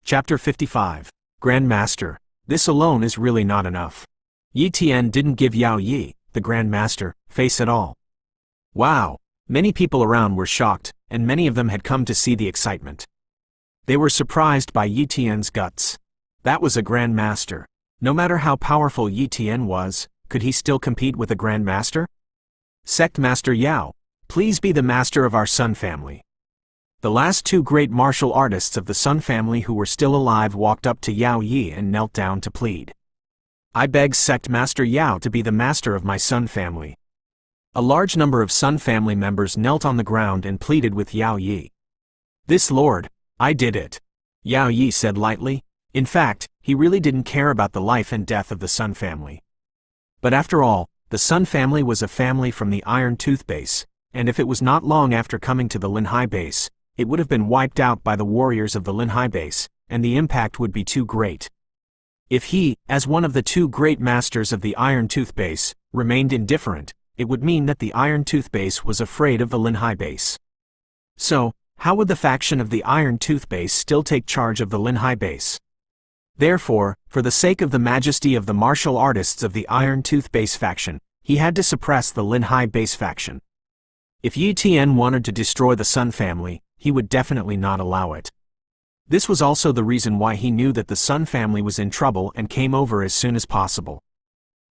Chapter 55. Grand Master. This alone is really not enough. Yi Tian didn't give Yao Yi, the Grand Master, face at all. Wow! Many people around were shocked, and many of them had come to see the excitement. They were surprised by Yi Tian's guts. That was a Grand Master. No matter how powerful Yi Tian was, could he still compete with a Grand Master? Sect Master Yao, please be the master of our Sun family. The last two great martial artists of the Sun family who were still alive walked up to Yao Yi and knelt down to plead. I beg Sect Master Yao to be the master of my Sun family. A large number of Sun family members knelt on the ground and pleaded with Yao Yi. This lord, I did it. Yao Yi said lightly. In fact, he really didn't care about the life and death of the Sun family. But after all, the Sun family was a family from the Iron Tooth base, and if it was not long after coming to the Linhai base, it would have been wiped out by the warriors of the Linhai base, and the impact would be too great. If he, as one of the two great masters of the Iron Tooth base, remained indifferent, it would mean that the Iron Tooth base was afraid of the Linhai base. So, how would the faction of the Iron Tooth base still take charge of the Linhai base? Therefore, for the sake of the majesty of the martial artists of the Iron Tooth base faction, he had to suppress the Linhai base faction. If Yi Tian wanted to destroy the Sun family, he would definitely not allow it. This was also the reason why he knew that the Sun family was in trouble and came over as soon as possible.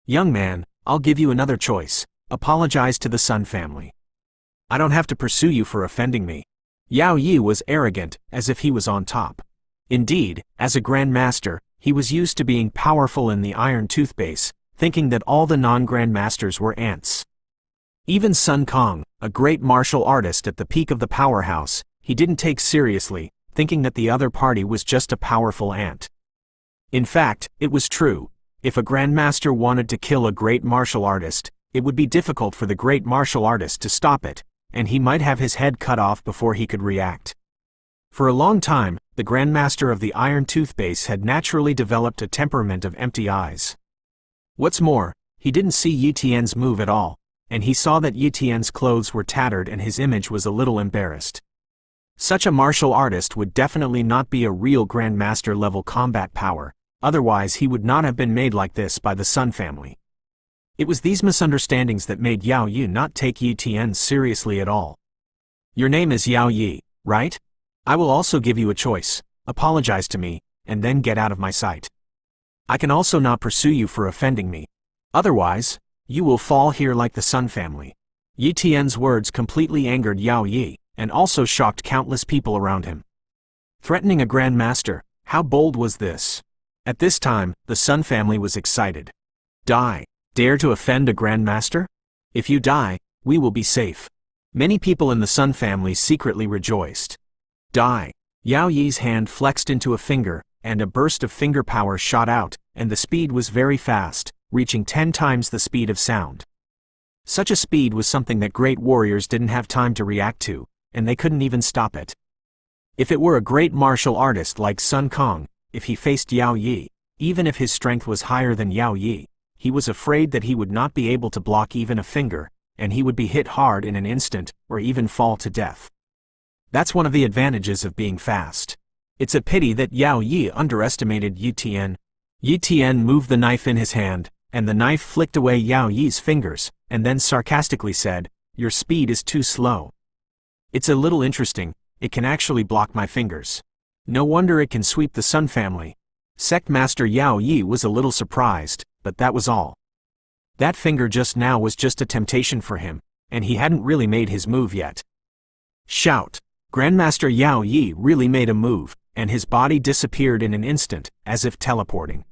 Young man, I'll give you another choice. Apologize to the Sun family. I don't have to pursue you for offending me. Yao Yi was arrogant, as if he was on top. Indeed, as a Grand Master, he was used to being powerful in the Iron Tooth base, thinking that all the non-Grand Masters were ants. Even Sun Kong, a great martial artist at the peak of the powerhouse, he didn't take seriously, thinking that the other party was just a powerful ant. In fact, it was true. If a Grand Master wanted to kill a great martial artist, it would be difficult for the great martial artist to stop it, and he might have his head cut off before he could react. For a long time, the Grand Master of the Iron Tooth base had naturally developed a temperament of empty eyes. What's more, he didn't see Yi Tian's move at all, and he saw that Yi Tian's clothes were tattered and his image was a little embarrassed. Such a martial artist would definitely not be a real Grand Master level combat power, otherwise he would not have been made like this by the Sun family. It was these misunderstandings that made Yao Yi not take Yi Tian seriously at all. Your name is Yao Yi, right? I will also give you a choice. Apologize to me, and then get out of my sight. I can also not pursue you for offending me. Otherwise, you will fall here like the Sun family. Yi Tian's words completely angered Yao Yi, and also shocked countless people around him. Threatening a Grand Master, how bold was this? At this time, the Sun family was excited. Die. Dare to offend a Grand Master? If you die, we will be safe. Many people in the Sun family secretly rejoiced. Die. Yao Yi's hand flexed into a finger, and a burst of finger power shot out, and the speed was very fast, reaching 10 times the speed of sound. Such a speed was something that great warriors didn't have time to react to, and they couldn't even stop it. If it were a great martial artist like Sun Kong, if he faced Yao Yi, even if his strength was higher than Yao Yi, he was afraid that he would not be able to block even a finger, and he would be hit hard in an instant, or even fall to death. That's one of the advantages of being fast. It's a pity that Yao Yi underestimated Yi Tian. Yi Tian moved the knife in his hand, and the knife flicked away Yao Yi's fingers, and then sarcastically said, "Your speed is too slow. It's a little interesting, it can actually block my fingers. No wonder it can sweep the Sun family." Sect Master Yao Yi was a little surprised, but that was all. That finger just now was just a temptation for him, and he hadn't really made his move yet. Shout! Grandmaster Yao Yi really made a move, and his body disappeared in an instant, as if teleporting.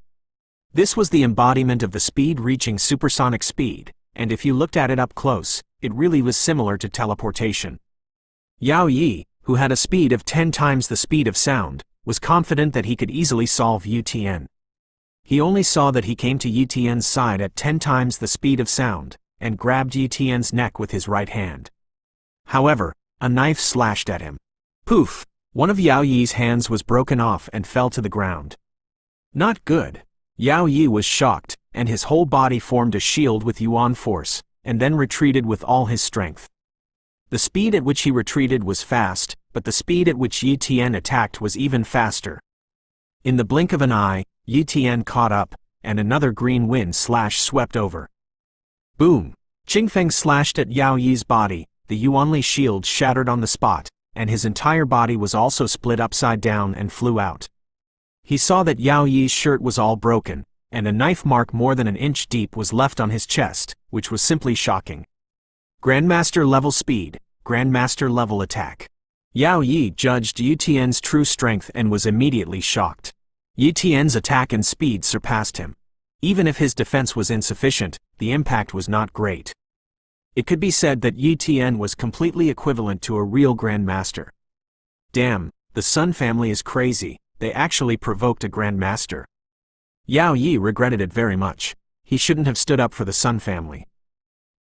This was the embodiment of the speed reaching supersonic speed, and if you looked at it up close, it really was similar to teleportation. Yao Yi, who had a speed of 10 times the speed of sound, was confident that he could easily solve Yi Tian. He only saw that he came to Yi Tian's side at 10 times the speed of sound, and grabbed Yi Tian's neck with his right hand. However, a knife slashed at him. Poof! One of Yao Yi's hands was broken off and fell to the ground. Not good. Yao Yi was shocked, and his whole body formed a shield with Yuan force, and then retreated with all his strength. The speed at which he retreated was fast, but the speed at which Yi Tian attacked was even faster. In the blink of an eye, Yi Tian caught up, and another green wind slash swept over. Boom! Qingfeng slashed at Yao Yi's body, the Yuanli shield shattered on the spot, and his entire body was also split upside down and flew out. He saw that Yao Yi's shirt was all broken, and a knife mark more than an inch deep was left on his chest, which was simply shocking. Grandmaster level speed, Grandmaster level attack. Yao Yi judged Yi Tian's true strength and was immediately shocked. Yi Tian's attack and speed surpassed him. Even if his defense was insufficient, the impact was not great. It could be said that Yi Tian was completely equivalent to a real Grandmaster. Damn, the Sun family is crazy, they actually provoked a Grandmaster. Yao Yi regretted it very much. He shouldn't have stood up for the Sun family.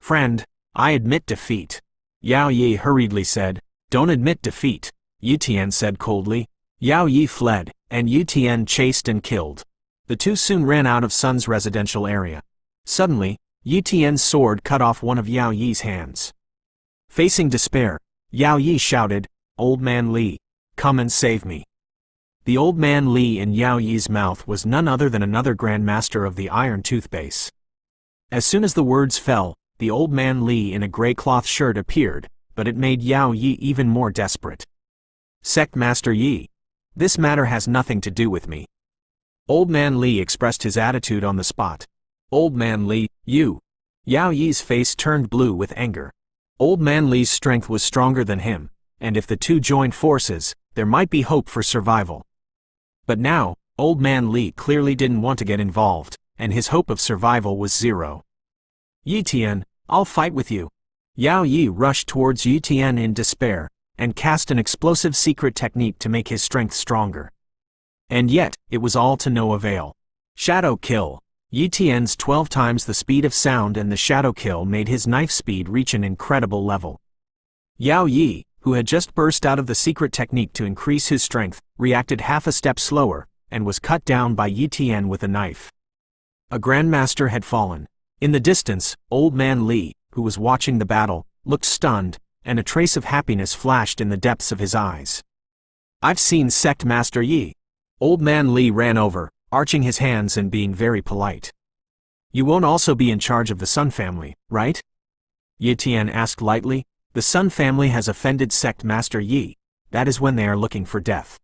Friend, I admit defeat. Yao Yi hurriedly said. Don't admit defeat, Yi Tian said coldly. Yao Yi fled, and Yi Tian chased and killed. The two soon ran out of Sun's residential area. Suddenly, Yi Tian's sword cut off one of Yao Yi's hands. Facing despair, Yao Yi shouted, "Old man Li, come and save me." The old man Li in Yao Yi's mouth was none other than another Grandmaster of the Iron Tooth base. As soon as the words fell, the old man Li in a gray cloth shirt appeared, but it made Yao Yi even more desperate. Sect Master Yi. This matter has nothing to do with me. Old man Li expressed his attitude on the spot. Old man Li, you. Yao Yi's face turned blue with anger. Old man Li's strength was stronger than him, and if the two joined forces, there might be hope for survival. But now, old man Li clearly didn't want to get involved, and his hope of survival was zero. Yi Tian, I'll fight with you. Yao Yi rushed towards Yi Tian in despair, and cast an explosive secret technique to make his strength stronger. And yet, it was all to no avail. Shadow kill. Yi Tian's 12 times the speed of sound and the shadow kill made his knife speed reach an incredible level. Yao Yi, who had just burst out of the secret technique to increase his strength, reacted half a step slower, and was cut down by Yi Tian with a knife. A Grandmaster had fallen. In the distance, old man Li, who was watching the battle, looked stunned, and a trace of happiness flashed in the depths of his eyes. I've seen Sect Master Yi. Old man Li ran over, arching his hands and being very polite. You won't also be in charge of the Sun family, right? Yi Tian asked lightly. The Sun family has offended Sect Master Yi. That is when they are looking for death.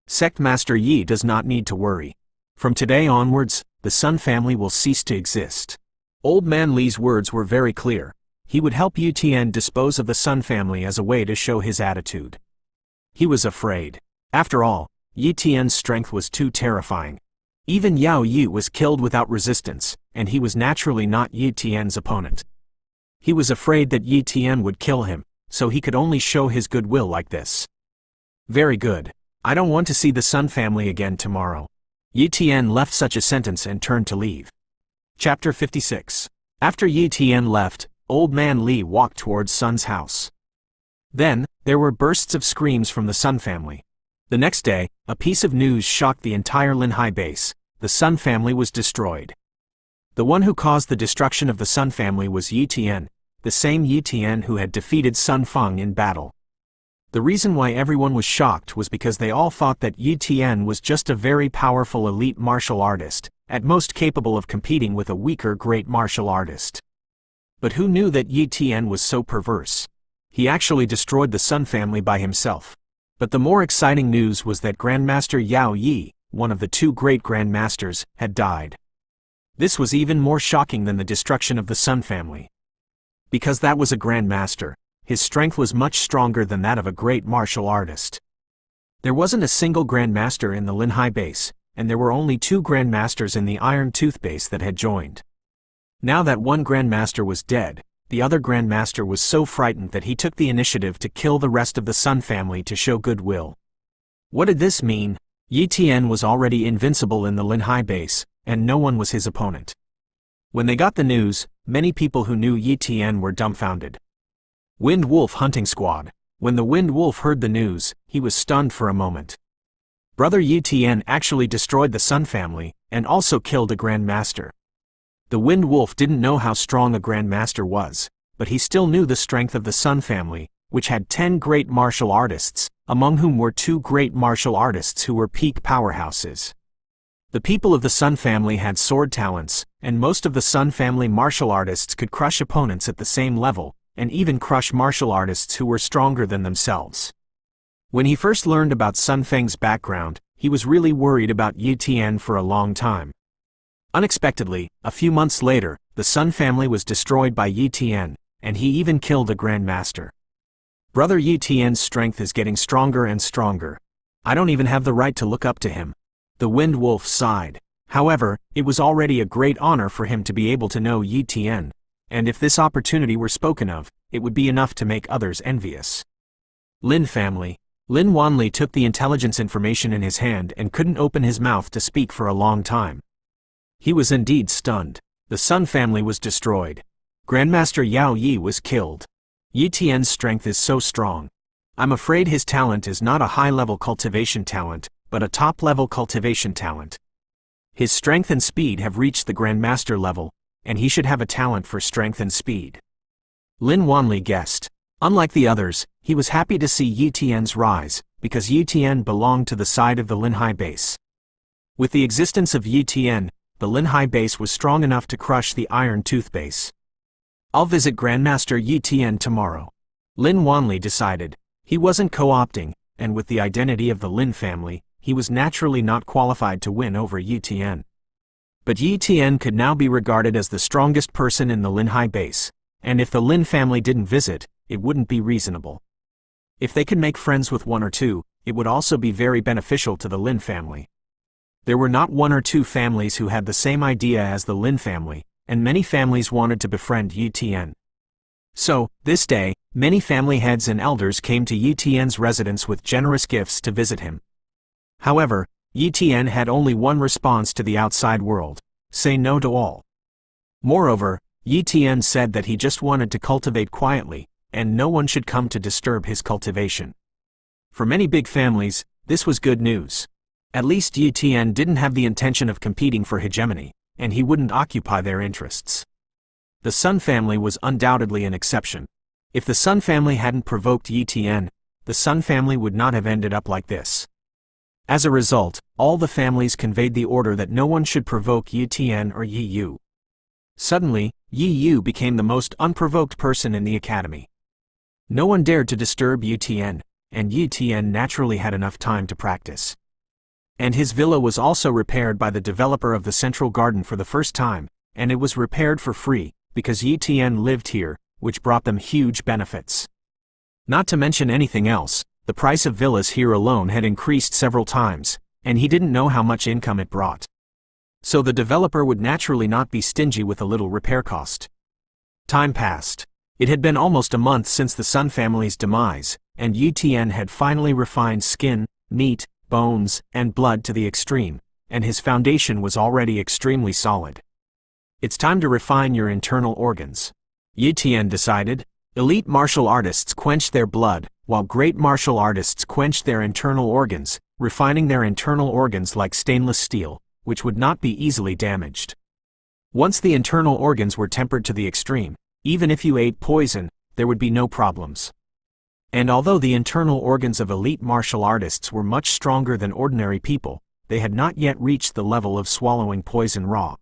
Sect Master Yi does not need to worry. From today onwards, the Sun family will cease to exist. Old man Li's words were very clear. He would help Yi Tian dispose of the Sun family as a way to show his attitude. He was afraid. After all, Yi Tian's strength was too terrifying. Even Yao Yi was killed without resistance, and he was naturally not Yi Tian's opponent. He was afraid that Yi Tian would kill him, so he could only show his goodwill like this. Very good. I don't want to see the Sun family again tomorrow. Yi Tian left such a sentence and turned to leave. Chapter 56. After Yi Tian left, old man Li walked towards Sun's house. Then, there were bursts of screams from the Sun family. The next day, a piece of news shocked the entire Linhai base. The Sun family was destroyed. The one who caused the destruction of the Sun family was Yi Tian, the same Yi Tian who had defeated Sun Feng in battle. The reason why everyone was shocked was because they all thought that Yi Tian was just a very powerful elite martial artist, at most capable of competing with a weaker great martial artist. But who knew that Yi Tian was so perverse? He actually destroyed the Sun family by himself. But the more exciting news was that Grandmaster Yao Yi, one of the two great Grandmasters, had died. This was even more shocking than the destruction of the Sun family. Because that was a Grandmaster, his strength was much stronger than that of a great martial artist. There wasn't a single Grandmaster in the Linhai base, and there were only 2 Grandmasters in the Iron Tooth base that had joined. Now that one Grandmaster was dead, the other Grandmaster was so frightened that he took the initiative to kill the rest of the Sun family to show goodwill. What did this mean? Yi Tian was already invincible in the Linhai base, and no one was his opponent. When they got the news, many people who knew Yi Tian were dumbfounded. Wind Wolf Hunting Squad. When the Wind Wolf heard the news, he was stunned for a moment. Brother Yi Tian actually destroyed the Sun family, and also killed a Grandmaster. The Wind Wolf didn't know how strong a Grandmaster was, but he still knew the strength of the Sun family, which had 10 great martial artists, among whom were 2 great martial artists who were peak powerhouses. The people of the Sun family had sword talents, and most of the Sun family martial artists could crush opponents at the same level, and even crush martial artists who were stronger than themselves. When he first learned about Sun Feng's background, he was really worried about Yi Tian for a long time. Unexpectedly, a few months later, the Sun family was destroyed by Yi Tian, and he even killed a grandmaster. Brother Yi Tian's strength is getting stronger and stronger. I don't even have the right to look up to him. The Wind Wolf sighed. However, it was already a great honor for him to be able to know Yi Tian, and if this opportunity were spoken of, it would be enough to make others envious. Lin family. Lin Wanli took the intelligence information in his hand and couldn't open his mouth to speak for a long time. He was indeed stunned. The Sun family was destroyed. Grandmaster Yao Yi was killed. Yi Tian's strength is so strong. I'm afraid his talent is not a high-level cultivation talent, but a top-level cultivation talent. His strength and speed have reached the Grandmaster level, and he should have a talent for strength and speed. Lin Wanli guessed. Unlike the others, he was happy to see Yi Tian's rise, because Yi Tian belonged to the side of the Linhai base. With the existence of Yi Tian, the Linhai base was strong enough to crush the Iron Tooth base. I'll visit Grandmaster Yi Tian tomorrow. Lin Wanli decided. He wasn't co-opting, and with the identity of the Lin family, he was naturally not qualified to win over Yi Tian. But Yi Tian could now be regarded as the strongest person in the Linhai base, and if the Lin family didn't visit, it wouldn't be reasonable. If they could make friends with 1 or 2, it would also be very beneficial to the Lin family. There were not 1 or 2 families who had the same idea as the Lin family, and many families wanted to befriend Yi Tian. So, this day, many family heads and elders came to Yi Tian's residence with generous gifts to visit him. However, Yi Tian had only one response to the outside world: say no to all. Moreover, Yi Tian said that he just wanted to cultivate quietly, and no one should come to disturb his cultivation. For many big families, this was good news. At least Yi Tian didn't have the intention of competing for hegemony, and he wouldn't occupy their interests. The Sun family was undoubtedly an exception. If the Sun family hadn't provoked Yi Tian, the Sun family would not have ended up like this. As a result, all the families conveyed the order that no one should provoke Yi Tian or Yi Yu. Suddenly, Yi Yu became the most unprovoked person in the academy. No one dared to disturb Yi Tian, and Yi Tian naturally had enough time to practice. And his villa was also repaired by the developer of the Central Garden for the first time, and it was repaired for free, because Yi Tian lived here, which brought them huge benefits. Not to mention anything else, the price of villas here alone had increased several times, and he didn't know how much income it brought. So the developer would naturally not be stingy with a little repair cost. Time passed. It had been almost a month since the Sun family's demise, and Yi Tian had finally refined skin, meat, bones, and blood to the extreme, and his foundation was already extremely solid. It's time to refine your internal organs. Yi Tian decided. Elite martial artists quench their blood, while great martial artists quench their internal organs, refining their internal organs like stainless steel, which would not be easily damaged. Once the internal organs were tempered to the extreme, even if you ate poison, there would be no problems. And although the internal organs of elite martial artists were much stronger than ordinary people, they had not yet reached the level of swallowing poison raw.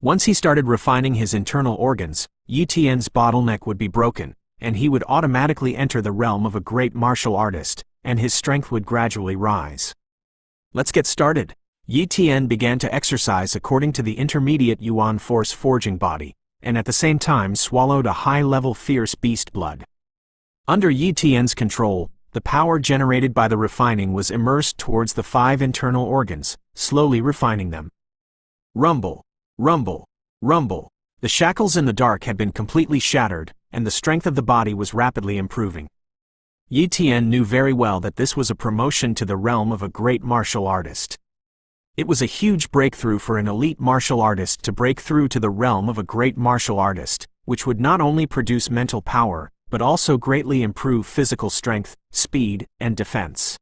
Once he started refining his internal organs, Yi Tian's bottleneck would be broken, and he would automatically enter the realm of a great martial artist, and his strength would gradually rise. Let's get started. Yi Tian began to exercise according to the intermediate Yuan force forging body, and at the same time swallowed a high-level fierce beast blood. Under Yi Tian's control, the power generated by the refining was immersed towards the 5 internal organs, slowly refining them. Rumble, rumble, rumble. The shackles in the dark had been completely shattered, and the strength of the body was rapidly improving. Yi Tian knew very well that this was a promotion to the realm of a great martial artist. It was a huge breakthrough for an elite martial artist to break through to the realm of a great martial artist, which would not only produce mental power, but also greatly improve physical strength, speed, and defense.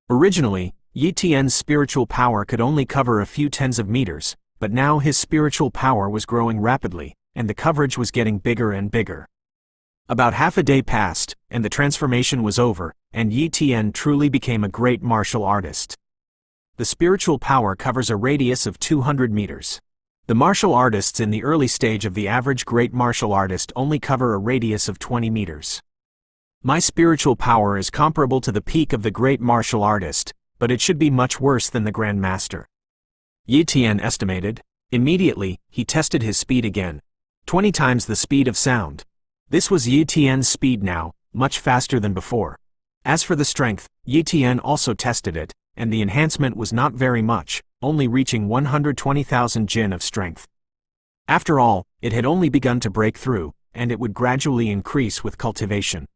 Originally, Yi Tian's spiritual power could only cover a few tens of meters, but now his spiritual power was growing rapidly, and the coverage was getting bigger and bigger. About half a day passed, and the transformation was over, and Yi Tian truly became a great martial artist. The spiritual power covers a radius of 200 meters. The martial artists in the early stage of the average great martial artist only cover a radius of 20 meters. My spiritual power is comparable to the peak of the great martial artist, but it should be much worse than the Grand Master. Yi Tian estimated. Immediately, he tested his speed again. 20 times the speed of sound. This was Yi Tian's speed now, much faster than before. As for the strength, Yi Tian also tested it, and the enhancement was not very much, only reaching 120,000 jin of strength. After all, it had only begun to break through, and it would gradually increase with cultivation.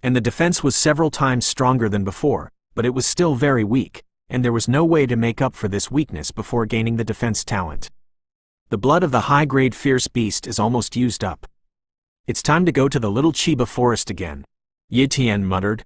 And the defense was several times stronger than before, but it was still very weak, and there was no way to make up for this weakness before gaining the defense talent. The blood of the high-grade fierce beast is almost used up. It's time to go to the little Chiba forest again, Yi Tian muttered.